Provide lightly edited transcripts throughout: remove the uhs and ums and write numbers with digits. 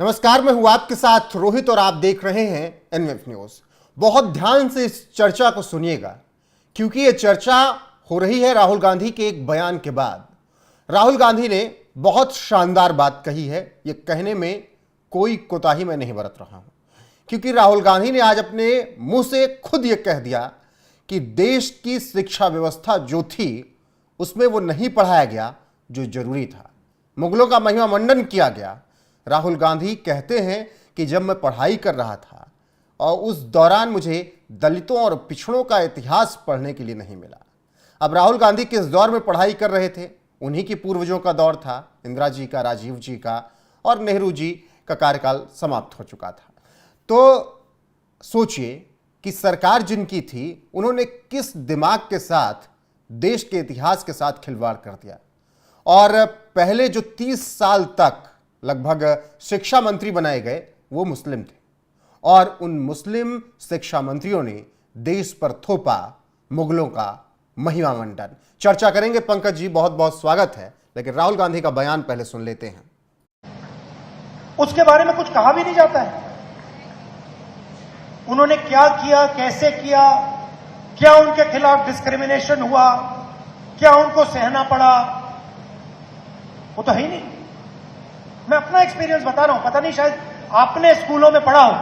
नमस्कार, मैं हूं आपके साथ रोहित और आप देख रहे हैं एनवीएफ न्यूज। बहुत ध्यान से इस चर्चा को सुनिएगा क्योंकि यह चर्चा हो रही है राहुल गांधी के एक बयान के बाद। राहुल गांधी ने बहुत शानदार बात कही है। यह कहने में कोई कोताही मैं नहीं बरत रहा हूं क्योंकि राहुल गांधी ने आज अपने मुंह से खुद यह कह दिया कि देश की शिक्षा व्यवस्था जो थी उसमें वो नहीं पढ़ाया गया जो जरूरी था। मुगलों का महिमा मंडन किया गया। राहुल गांधी कहते हैं कि जब मैं पढ़ाई कर रहा था और उस दौरान मुझे दलितों और पिछड़ों का इतिहास पढ़ने के लिए नहीं मिला। अब राहुल गांधी किस दौर में पढ़ाई कर रहे थे? उन्हीं के पूर्वजों का दौर था, इंदिरा जी का, राजीव जी का, और नेहरू जी का कार्यकाल समाप्त हो चुका था। तो सोचिए कि सरकार जिनकी थी उन्होंने किस दिमाग के साथ देश के इतिहास के साथ खिलवाड़ कर दिया। और पहले जो 30 साल तक लगभग शिक्षा मंत्री बनाए गए वो मुस्लिम थे और उन मुस्लिम शिक्षा मंत्रियों ने देश पर थोपा मुगलों का महिमा मंडन। चर्चा करेंगे पंकज जी, बहुत बहुत स्वागत है। लेकिन राहुल गांधी का बयान पहले सुन लेते हैं। उसके बारे में कुछ कहा भी नहीं जाता है। उन्होंने क्या किया, कैसे किया, क्या उनके खिलाफ डिस्क्रिमिनेशन हुआ, क्या उनको सहना पड़ा, वो तो है ही नहीं। मैं अपना एक्सपीरियंस बता रहा हूं, पता नहीं शायद आपने स्कूलों में पढ़ा हो।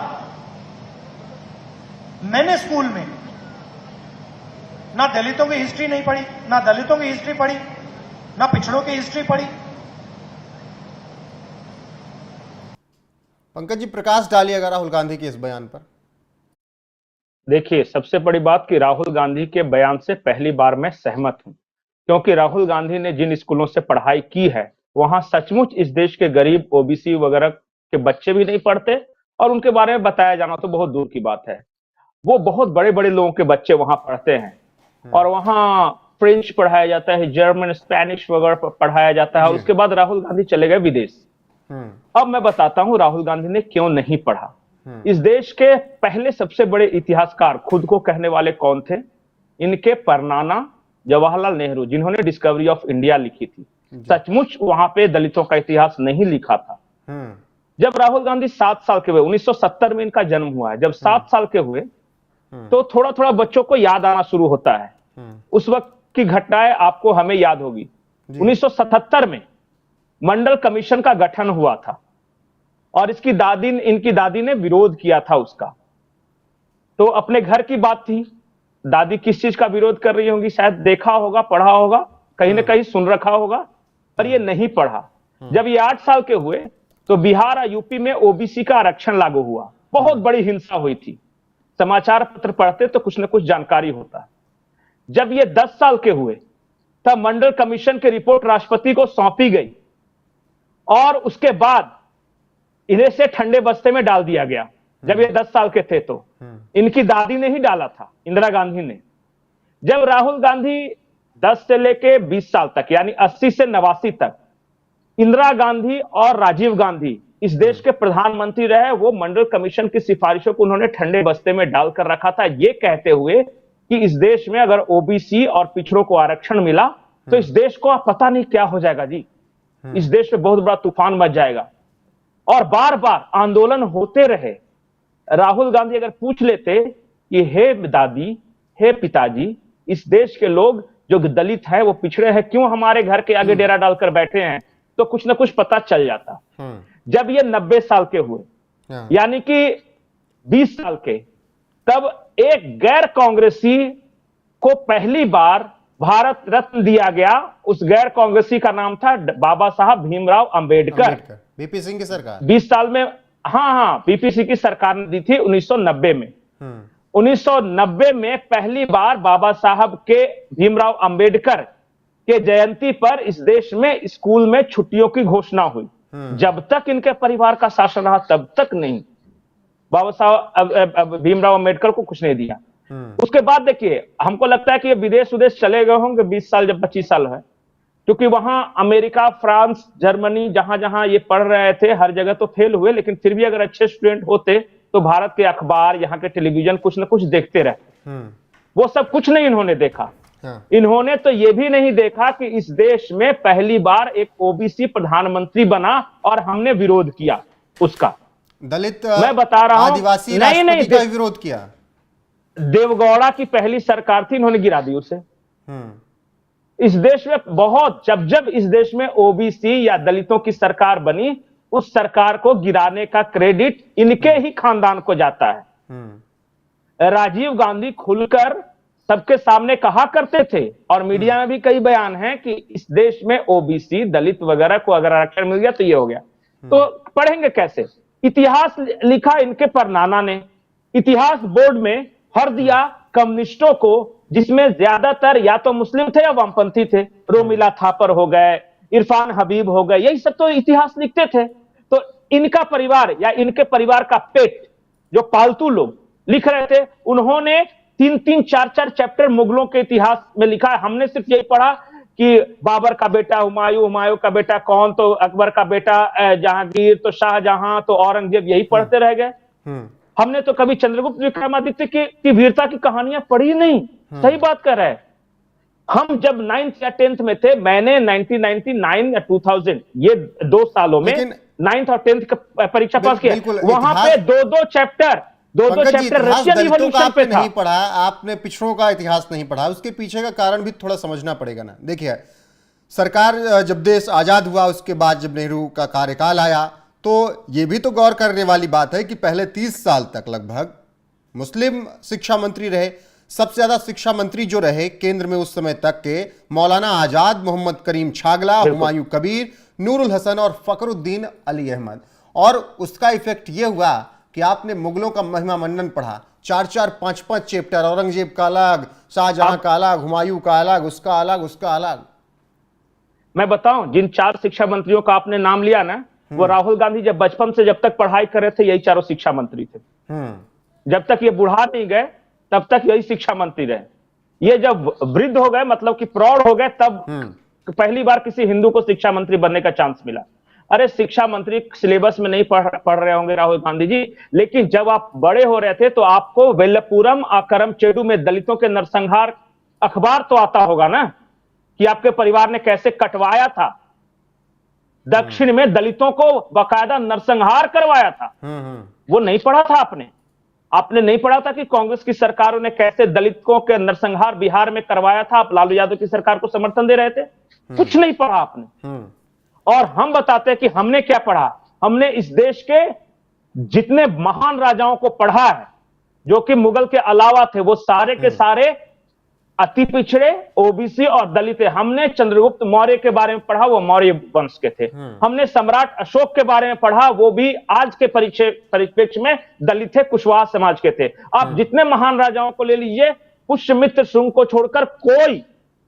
मैंने स्कूल में ना दलितों की हिस्ट्री नहीं पढ़ी, ना दलितों की हिस्ट्री पढ़ी, ना पिछड़ों की हिस्ट्री पढ़ी। पंकज जी, प्रकाश डालिएगा राहुल गांधी के इस बयान पर। देखिए, सबसे बड़ी बात कि राहुल गांधी के बयान से पहली बार मैं सहमत हूं, क्योंकि राहुल गांधी ने जिन स्कूलों से पढ़ाई की है वहां सचमुच इस देश के गरीब, ओबीसी वगैरह के बच्चे भी नहीं पढ़ते और उनके बारे में बताया जाना तो बहुत दूर की बात है। वो बहुत बड़े बड़े लोगों के बच्चे वहां पढ़ते हैं और वहां फ्रेंच पढ़ाया जाता है, जर्मन, स्पेनिश वगैरह पढ़ाया जाता है। उसके बाद राहुल गांधी चले गए विदेश। अब मैं बताता हूं राहुल गांधी ने क्यों नहीं पढ़ा। इस देश के पहले सबसे बड़े इतिहासकार खुद को कहने वाले कौन थे? इनके परनाना जवाहरलाल नेहरू, जिन्होंने डिस्कवरी ऑफ इंडिया लिखी थी। सचमुच वहां पे दलितों का इतिहास नहीं लिखा था। जब राहुल गांधी 7 साल के हुए, 1970 में इनका जन्म हुआ है, जब 7 साल के हुए तो थोड़ा थोड़ा बच्चों को याद आना शुरू होता है। उस वक्त की घटनाएं आपको हमें याद होगी। 1977 में मंडल कमीशन का गठन हुआ था और इनकी दादी ने विरोध किया था उसका। तो अपने घर की बात थी, दादी किस चीज का विरोध कर रही होंगी, शायद देखा होगा, पढ़ा होगा, कहीं ना कहीं सुन रखा होगा, पर ये नहीं पढ़ा। जब ये 8 साल के हुए तो बिहार और यूपी में ओबीसी का आरक्षण लागू हुआ। बहुत बड़ी हिंसा हुई थी। समाचार पत्र पढ़ते तो कुछ ना कुछ जानकारी होता। जब ये 10 साल के हुए तब मंडल कमीशन की रिपोर्ट राष्ट्रपति को सौंपी गई और उसके बाद इन्हें से ठंडे बस्ते में डाल दिया गया। जब ये 10 साल के थे तो इनकी दादी ने ही डाला था, इंदिरा गांधी ने। जब राहुल गांधी 10 से लेके 20 साल तक यानी 80 से 89 तक इंदिरा गांधी और राजीव गांधी इस देश के प्रधानमंत्री रहे, वो मंडल कमीशन की सिफारिशों को उन्होंने ठंडे बस्ते में डालकर रखा था, ये कहते हुए कि इस देश में अगर ओबीसी और पिछड़ों को आरक्षण मिला तो इस देश को पता नहीं क्या हो जाएगा जी। इस देश में बहुत बड़ा तूफान मच जाएगा। और बार बार आंदोलन होते रहे। राहुल गांधी अगर पूछ लेते कि हे दादी, हे पिताजी, इस देश के लोग जो दलित हैं, वो पिछड़े हैं, क्यों हमारे घर के आगे डेरा डालकर बैठे हैं, तो कुछ ना कुछ पता चल जाता। जब ये 90 साल के हुए, यानी कि 20 साल के, तब एक गैर कांग्रेसी को पहली बार भारत रत्न दिया गया। उस गैर कांग्रेसी का नाम था बाबा साहब भीमराव अंबेडकर। बीपी सिंह की सरकार 20 साल में, हाँ, बीपीसी की सरकार ने दी थी 1990 में। 1990 में पहली बार बाबा साहब के भीमराव अंबेडकर के जयंती पर इस देश में स्कूल में छुट्टियों की घोषणा हुई। जब तक इनके परिवार का शासन रहा तब तक नहीं, बाबा साहब भीमराव अंबेडकर को कुछ नहीं दिया। उसके बाद देखिए, हमको लगता है कि ये विदेश चले गए होंगे 20 साल, जब 25 साल है, क्योंकि वहां अमेरिका, फ्रांस, जर्मनी, जहां जहां ये पढ़ रहे थे हर जगह तो फेल हुए, लेकिन फिर भी अगर अच्छे स्टूडेंट होते तो भारत के अखबार, यहाँ के टेलीविजन कुछ ना कुछ देखते रहते। वो सब कुछ नहीं इन्होंने देखा। इन्होंने तो ये भी नहीं देखा कि इस देश में पहली बार एक ओबीसी प्रधानमंत्री बना और हमने विरोध किया। उसका। दलित मैं बता रहा हूं, आदिवासी नहीं राष्ट्रपति का भी विरोध किया। देवगौड़ा की पहली सरकार थी, इन्होंने गिरा दी उसे। इस देश में बहुत, जब जब इस देश में ओबीसी या दलितों की सरकार बनी, उस सरकार को गिराने का क्रेडिट इनके ही खानदान को जाता है। राजीव गांधी खुलकर सबके सामने कहा करते थे, और मीडिया में भी कई बयान हैं कि इस देश में ओबीसी दलित वगैरह को अगर आरक्षण मिल गया तो ये हो गया। तो पढ़ेंगे कैसे? इतिहास लिखा इनके परनाना ने, इतिहास बोर्ड में भर दिया कम्युनिस्टों को, जिसमें ज्यादातर या तो मुस्लिम थे या वामपंथी थे। रोमिला थापर हो गए, इरफान हबीब हो गए, यही सब तो इतिहास लिखते थे। तो इनका परिवार या इनके परिवार का पेट, जो पालतू लोग लिख रहे थे, उन्होंने 3-3, 4-4 चैप्टर मुगलों के इतिहास में लिखा है। हमने सिर्फ यही पढ़ा कि बाबर का बेटा हुमायूं, हुमायूं का बेटा कौन, तो अकबर का बेटा जहांगीर, तो शाहजहां, तो औरंगजेब, यही पढ़ते रह गए। हमने तो कभी चंद्रगुप्त विक्रमादित्य की वीरता की कहानियां पढ़ी नहीं। सही बात कर रहे हैं। हम जब 9th या 10th में थे, मैंने 1999 या 2000, ये 2 सालों में 9th और 10th का परीक्षा पास किया। वहां पे 2-2 चैप्टर रशियन रिवॉल्यूशन पे था। नहीं पढ़ा आपने, पिछड़ों का इतिहास नहीं पढ़ा, उसके पीछे का कारण भी थोड़ा समझना पड़ेगा ना। देखिए, सरकार जब देश आजाद हुआ, उसके बाद जब नेहरू का कार्यकाल आया, तो ये भी तो गौर करने वाली बात है कि पहले 30 साल तक लगभग मुस्लिम शिक्षा मंत्री रहे। सबसे ज्यादा शिक्षा मंत्री जो रहे केंद्र में उस समय तक के, मौलाना आजाद, मोहम्मद करीम छागला, हुमायूं कबीर, नूरुल हसन और फखरुद्दीन अली अहमद। और उसका इफेक्ट ये हुआ कि आपने मुगलों का महिमा मंडन पढ़ा, 4-4, 5-5 चैप्टर, औरंगजेब का अलग, शाहजहां का अलग, हुमायूं का अलग, उसका अलग, उसका अलग। मैं बताऊं, जिन 4 शिक्षा मंत्रियों का आपने नाम लिया ना, वो राहुल गांधी जब बचपन से जब तक पढ़ाई कर रहे थे, यही चारों शिक्षा मंत्री थे। जब तक ये बुढ़ा नहीं गए तब तक यही शिक्षा मंत्री रहे। ये जब वृद्ध हो गए, मतलब कि प्रौढ़ हो गए, तब पहली बार किसी हिंदू को शिक्षा मंत्री बनने का चांस मिला। अरे शिक्षा मंत्री सिलेबस में नहीं पढ़ रहे होंगे राहुल गांधी जी, लेकिन जब आप बड़े हो रहे थे तो आपको वेल्लपुरम आकरम चेडू में दलितों के नरसंहार अखबार तो आता होगा ना, कि आपके परिवार ने कैसे कटवाया था। दक्षिण में दलितों को बाकायदा नरसंहार करवाया था। वो नहीं पढ़ा था आपने नहीं पढ़ा था कि कांग्रेस की सरकारों ने कैसे दलितों के नरसंहार बिहार में करवाया था। आप लालू यादव की सरकार को समर्थन दे रहे थे। कुछ नहीं पढ़ा आपने। और हम बताते हैं कि हमने क्या पढ़ा। हमने इस देश के जितने महान राजाओं को पढ़ा है, जो कि मुगल के अलावा थे, वो सारे के सारे अति पिछड़े, ओबीसी और दलित है। हमने चंद्रगुप्त मौर्य के बारे में पढ़ा, वो मौर्य वंश के थे। हमने सम्राट अशोक के बारे में पढ़ा, वो भी आज के परिप्रेक्ष्य में दलित थे, कुशवाहा समाज के थे। आप जितने महान राजाओं को ले लीजिए, पुष्यमित्र शुंग को छोड़कर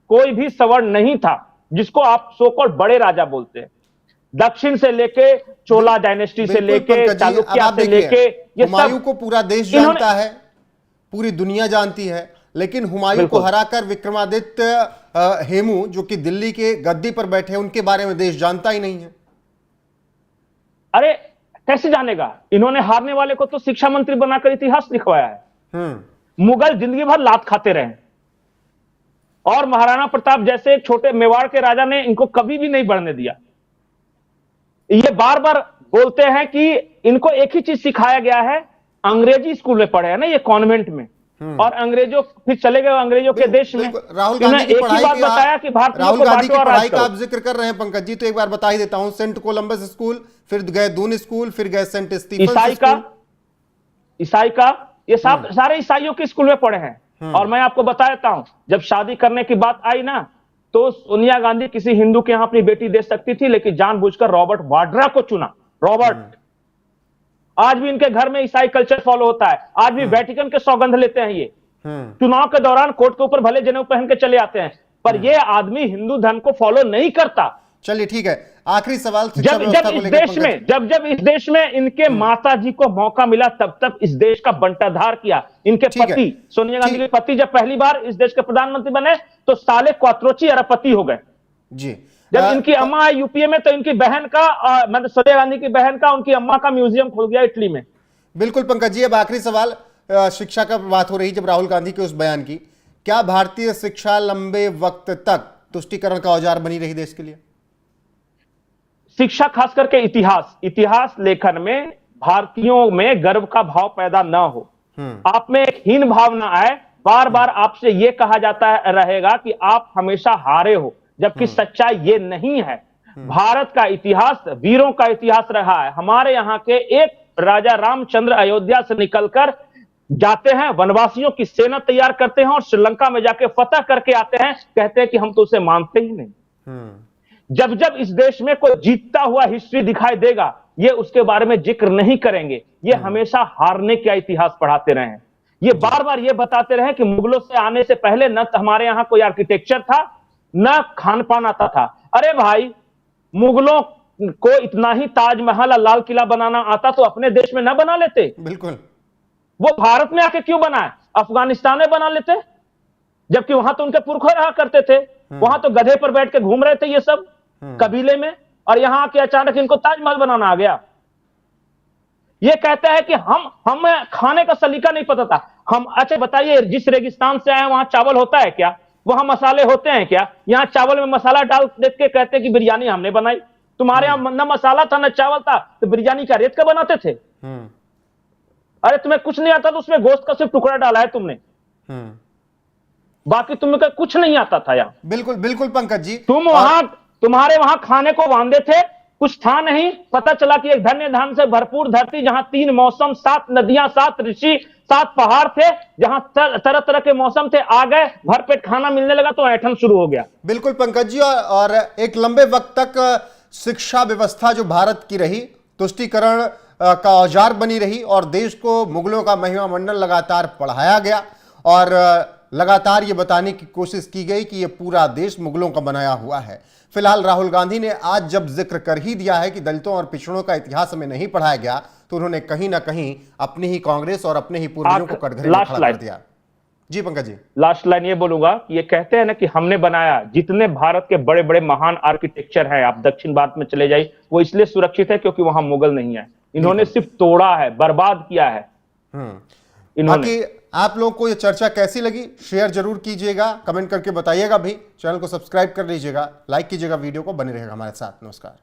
कोई भी सवर्ण नहीं था जिसको आप सो-कॉल्ड बड़े राजा बोलते हैं। दक्षिण से लेके चोला डायनेस्टी से लेके चालुक्य से लेके, ये हुमायूं को पूरा देश जानता है, पूरी दुनिया जानती है, लेकिन हुमायूं को हराकर विक्रमादित्य हेमू, जो कि दिल्ली के गद्दी पर बैठे हैं, उनके बारे में देश जानता ही नहीं है। अरे कैसे जानेगा? इन्होंने हारने वाले को तो शिक्षा मंत्री बनाकर इतिहास लिखवाया है। मुगल जिंदगी भर लात खाते रहे, और महाराणा प्रताप जैसे एक छोटे मेवाड़ के राजा ने इनको कभी भी नहीं बढ़ने दिया। ये बार बार बोलते हैं कि इनको एक ही चीज सिखाया गया है, अंग्रेजी स्कूल में पढ़े हैं ना ये, कॉन्वेंट में, और अंग्रेजों फिर चले गए अंग्रेजों के देश में। राहुल गांधी की पढ़ाई बात बताया कि राहुल गांधी की पढ़ाई का आप जिक्र कर रहे हैं पंकज जी, तो एक बार बता ही देता हूं। सेंट कोलंबस स्कूल, फिर गए दून स्कूल, फिर गए सेंट स्टीफन ईसाई का ये सारे ईसाइयों के स्कूल में पढ़े हैं। और मैं आपको बता देता हूं, जब शादी करने की बात आई ना, तो सोनिया गांधी किसी हिंदू के यहां अपनी बेटी दे सकती थी, लेकिन जानबूझकर रॉबर्ट वाड्रा को चुना। रॉबर्ट, आज भी इनके घर में ईसाई कल्चर फॉलो होता है, आज भी वेटिकन के सौगंध लेते हैं ये। चुनाव के दौरान कोर्ट के ऊपर भले जनेऊ पहन के चले आते हैं, पर ये आदमी हिंदू धर्म को फॉलो नहीं करता। चलिए ठीक है, आखिरी सवाल जब इस देश में इनके माता जी को मौका मिला, तब इस देश का बंटाधार किया। इनके पति, सोनिया गांधी के पति, जब पहली बार इस देश के प्रधानमंत्री बने तो साले क्वात्रोची अरबपति हो गए जी। जब इनकी अम्मा आई यूपीए में, तो इनकी बहन का, मतलब सोनिया गांधी की बहन का, उनकी अम्मा का म्यूजियम खुल गया इटली में। बिल्कुल पंकज जी, अब आखिरी सवाल, शिक्षा का बात हो रही जब राहुल गांधी के उस बयान की, क्या भारतीय शिक्षा लंबे वक्त तक तुष्टीकरण का औजार बनी रही देश के लिए? शिक्षा, खास करके इतिहास लेखन में भारतीयों में गर्व का भाव पैदा ना हो, आप में एक हीन भावना आए, बार बार आपसे यह कहा जाता रहेगा कि आप हमेशा हारे हो, जबकि सच्चाई ये नहीं है। भारत का इतिहास वीरों का इतिहास रहा है। हमारे यहाँ के एक राजा रामचंद्र अयोध्या से निकलकर जाते हैं, वनवासियों की सेना तैयार करते हैं और श्रीलंका में जाके फतह करके आते हैं, कहते हैं कि हम तो उसे मानते ही नहीं। जब जब इस देश में कोई जीतता हुआ हिस्ट्री दिखाई देगा, ये उसके बारे में जिक्र नहीं करेंगे। ये हमेशा हारने का इतिहास पढ़ाते रहे हैं। ये बार बार ये बताते रहे कि मुगलों से आने से पहले न हमारे यहां कोई आर्किटेक्चर था, न खान पान आता था। अरे भाई, मुगलों को इतना ही ताजमहल और लाल किला बनाना आता तो अपने देश में न बना लेते? बिल्कुल। वो भारत में आके क्यों बनाए? अफगानिस्तान में बना लेते, जबकि वहां तो उनके पुरखा रहा करते थे। वहां तो गधे पर बैठ के घूम रहे थे ये सब कबीले में, और यहां आके अचानक इनको ताजमहल बनाना आ गया। ये कहता है कि हमें खाने का सलीका नहीं पता था। अच्छा बताइए, जिस रेगिस्तान से आए वहां चावल होता है क्या? वहां मसाले होते हैं क्या? यहां चावल में मसाला डाल देख के कहते हैं कि बिरयानी हमने बनाई। तुम्हारे यहां न मसाला था न चावल था, तो बिरयानी का रेत का बनाते थे? अरे तुम्हें कुछ नहीं आता तो उसमें गोश्त का सिर्फ टुकड़ा डाला है तुमने, बाकी तुम्हें कुछ नहीं आता था यार। बिल्कुल बिल्कुल पंकज जी, तुम्हारे वहां खाने को वांदे थे, कुछ था नहीं। पता चला कि एक धन्य धान से भरपूर धरती, जहां 3 मौसम, 7 नदियां, 7 ऋषि, 7 पहाड़ थे, जहां तरह तरह के मौसम थे, आ गए, भरपेट खाना मिलने लगा तो ऐठन शुरू हो गया। बिल्कुल पंकज जी, और एक लंबे वक्त तक शिक्षा व्यवस्था जो भारत की रही, तुष्टीकरण का औजार बनी रही, और देश को मुगलों का महिमा मंडल लगातार पढ़ाया गया, और लगातार ये बताने की कोशिश की गई कि ये पूरा देश मुगलों का बनाया हुआ है। फिलहाल राहुल गांधी ने आज जब जिक्र कर ही दिया है कि दलितों और पिछड़ों का इतिहास हमें नहीं पढ़ाया गया, तो उन्होंने कहीं ना कहीं अपनी ही कांग्रेस और अपने ही पूर्वजों को कटघरे में खड़ा कर दिया। जी पंकज जी, लास्ट लाइन ये बोलूंगा कि ये कहते हैं ना कि हमने बनाया, जितने भारत के बड़े बड़े महान आर्किटेक्चर हैं, आप दक्षिण भारत में चले जाइए, वो इसलिए सुरक्षित है क्योंकि वहां मुगल नहीं है। इन्होंने सिर्फ तोड़ा है, बर्बाद किया है बाकी आप लोगों को ये चर्चा कैसी लगी, शेयर जरूर कीजिएगा, कमेंट करके बताइएगा भी, चैनल को सब्सक्राइब कर लीजिएगा, लाइक कीजिएगा वीडियो को, बने रहेगा हमारे साथ। नमस्कार।